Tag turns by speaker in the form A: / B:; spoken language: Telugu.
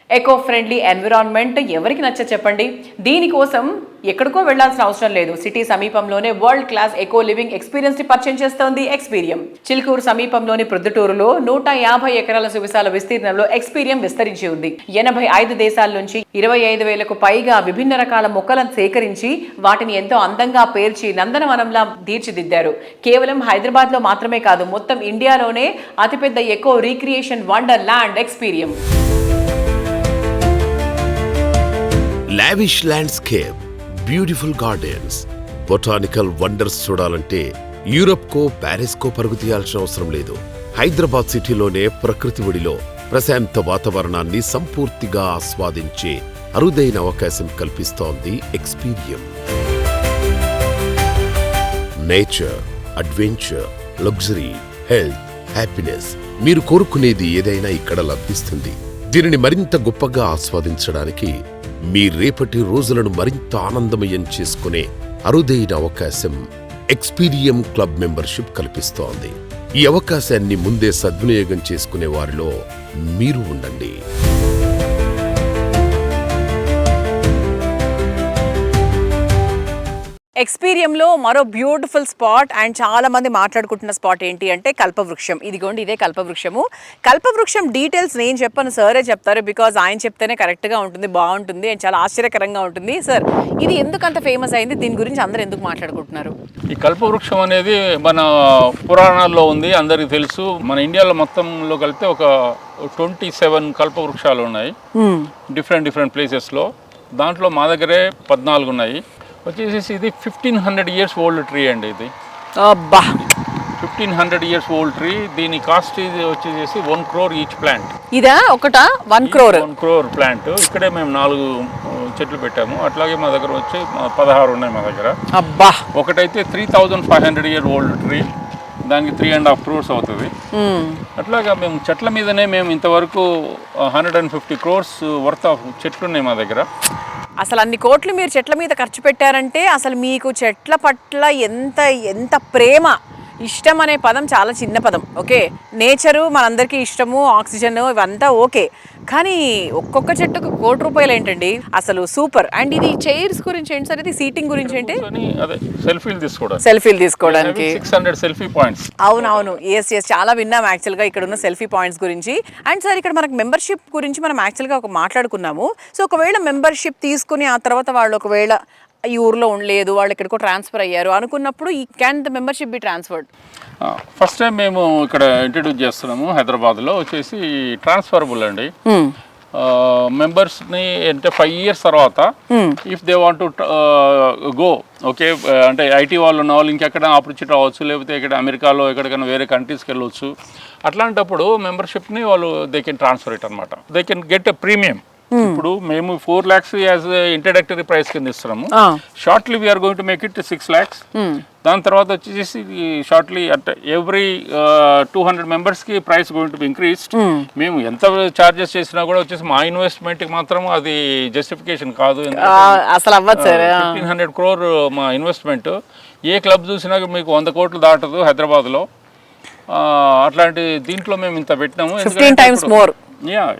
A: ఎకో ఫ్రెండ్లీ ఎన్విరాన్మెంట్ ఎవరికి నచ్చ చెప్పండి. దీనికోసం ఎక్కడికో వెళ్లాల్సిన అవసరం లేదు. సిటీ సమీపంలోనే world class eco living experience ని పరిచయం చేస్తోంది ఎక్స్పీరియం. చిలుకూరు సమీపంలోని ప్రొద్దుటూరులో 150 ఎకరాల సువిశాల విస్తీర్ణంలో ఎక్స్పీరియం విస్తరించి ఉంది. 85 దేశాల నుంచి 25,000కు పైగా విభిన్న రకాల మొక్కలను సేకరించి వాటిని ఎంతో అందంగా పేర్చి నందనవనంలా తీర్చిదిద్దారు. కేవలం హైదరాబాద్ లో మాత్రమే కాదు, మొత్తం ఇండియాలోనే అతిపెద్ద eco recreation wonderland Experium.
B: Lavish landscape, beautiful gardens, botanical wonders చూడాలంటే యూరప్ కో ప్యారిస్ కో పరుగు తీయాల్సిన అవసరం లేదు. హైదరాబాద్ సిటీలోనే ప్రకృతి ఒడిలో ప్రశాంత వాతావరణాన్ని సంపూర్తిగా ఆస్వాదించే అరుదైన అవకాశం కల్పిస్తోంది Experium. Nature, adventure, luxury, health, happiness, మీరు కోరుకునేది ఏదైనా ఇక్కడ లభిస్తుంది. దీనిని మరింత గొప్పగా ఆస్వాదించడానికి మీ రేపటి రోజులను మరింత ఆనందమయం చేసుకునే అరుదైన అవకాశం ఎక్స్పీరియం క్లబ్ మెంబర్షిప్ కల్పిస్తోంది. ఈ అవకాశాన్ని ముందే సద్వినియోగం చేసుకునే వారిలో మీరు ఉండండి.
A: ఎక్స్పీరియంలో మరో బ్యూటిఫుల్ స్పాట్ అండ్ చాలా మంది మాట్లాడుకుంటున్న స్పాట్ ఏంటి అంటే కల్పవృక్షం. ఇదిగోండి, ఇదే కల్పవృక్షము. కల్పవృక్షం డీటెయిల్స్ నేను చెప్పను, సరే చెప్తారు. బికాజ్ ఆయన చెప్తేనే కరెక్ట్గా ఉంటుంది, బాగుంటుంది అండ్ చాలా ఆశ్చర్యకరంగా ఉంటుంది. సార్, ఇది ఎందుకు అంత ఫేమస్ అయింది? దీని గురించి అందరూ ఎందుకు మాట్లాడుకుంటున్నారు?
C: ఈ కల్పవృక్షం అనేది మన పురాణాల్లో ఉంది, అందరికీ తెలుసు. మన ఇండియాలో మొత్తంలో కలిపితే ఒక 27 కల్పవృక్షాలు ఉన్నాయి డిఫరెంట్ ప్లేసెస్లో. దాంట్లో మా దగ్గరే 14 ఉన్నాయి. వచ్చేసి ఇది 1500 years ఓల్డ్ ట్రీ అండి. ఇది 1500 years ఓల్డ్ ట్రీ. దీని కాస్ట్ ఇది వచ్చేసి 1 crore ఈచ్ ప్లాంట్.
A: ఇదా ఒకట 1 crore
C: ప్లాంట్. ఇక్కడే మేము 4 చెట్లు పెట్టాము. అట్లాగే మా దగ్గర వచ్చి 16 ఉన్నాయి మా దగ్గర. ఒకటైతే 3500 year ఓల్డ్ ట్రీ, దానికి 3.5 crores అవుతుంది. అట్లాగా మేము చెట్ల మీదనే మేము ఇంతవరకు 150 crores వర్త్ ఆఫ్ చెట్లు ఉన్నాయి మా దగ్గర.
A: అసలు అన్ని కోట్లు మీరు చెట్ల మీద ఖర్చు పెట్టారంటే అసలు మీకు చెట్ల పట్ల ఎంత ప్రేమ, ఇష్టం అనే పదం చాలా చిన్న పదం. ఓకే, నేచరు మనందరికీ ఇష్టము, ఆక్సిజన్ ఇవంతా ఓకే, కానీ ఒక్కొక్క చెట్టుకు ₹1 ఏంటండి? అసలు సూపర్. అండ్ ఇది చైర్స్ గురించి ఏంటి సార్? ఇది సీటింగ్ గురించి ఏంటి? సెల్ఫీలు తీసుకోవడానికి
C: 600 సెల్ఫీ పాయింట్స్.
A: అవునవును, ఎస్ చాలా విన్నాం యాక్చువల్గా ఇక్కడ ఉన్న సెల్ఫీ పాయింట్స్ గురించి. అండ్ సార్, ఇక్కడ మనకు మెంబర్షిప్ గురించి మనం యాక్చువల్గా మాట్లాడుకున్నాము. సో ఒకవేళ మెంబర్షిప్ తీసుకుని ఆ తర్వాత వాళ్ళు ఒకవేళ ఈ ఊర్లో ఉండలేదు, వాళ్ళు ఎక్కడికో ట్రాన్స్ఫర్ అయ్యారు అనుకున్నప్పుడు ఈ can the membership B transferred?
C: First time మేము ఇక్కడ ఇంట్రడ్యూస్ చేస్తున్నాము హైదరాబాద్లో. వచ్చేసి ట్రాన్స్ఫరబుల్ అండి. మెంబర్స్ని అంటే 5 years తర్వాత if they want to go, okay, అంటే ఐటీ వాళ్ళు ఉన్న వాళ్ళు ఇంకెక్కడ ఆపర్చునిటీ అవ్వచ్చు, లేకపోతే ఇక్కడ అమెరికాలో ఎక్కడికైనా వేరే కంట్రీస్కి వెళ్ళవచ్చు. అట్లాంటప్పుడు మెంబర్షిప్ని వాళ్ళు దే కెన్ ట్రాన్స్ఫర్ ఇట్ అనమాట. They can get a premium. ఇప్పుడు మేము 4 lakhs యాజ్ ఇంట్రడక్టరీ ప్రైస్ కింద ఇస్తున్నాము. Shortly we are going to make it 6 lakhs. దాని తర్వాత వచ్చేసి షార్ట్లీ అంటే ఎవ్రీ 200 members-కి price going to be increased. మేము ఎంత చార్జెస్ చేసినా కూడా వచ్చేసి మా ఇన్వెస్ట్మెంట్కి మాత్రం అది జస్టిఫికేషన్ కాదు.
A: అసలు
C: 1500 crore మా ఇన్వెస్ట్మెంట్. ఏ క్లబ్ చూసినా మీకు 100 కోట్లు దాటదు హైదరాబాద్లో. అట్లాంటి దీంట్లో మేము ఇంత పెట్టినాము.
A: 15 times more.
C: Yeah.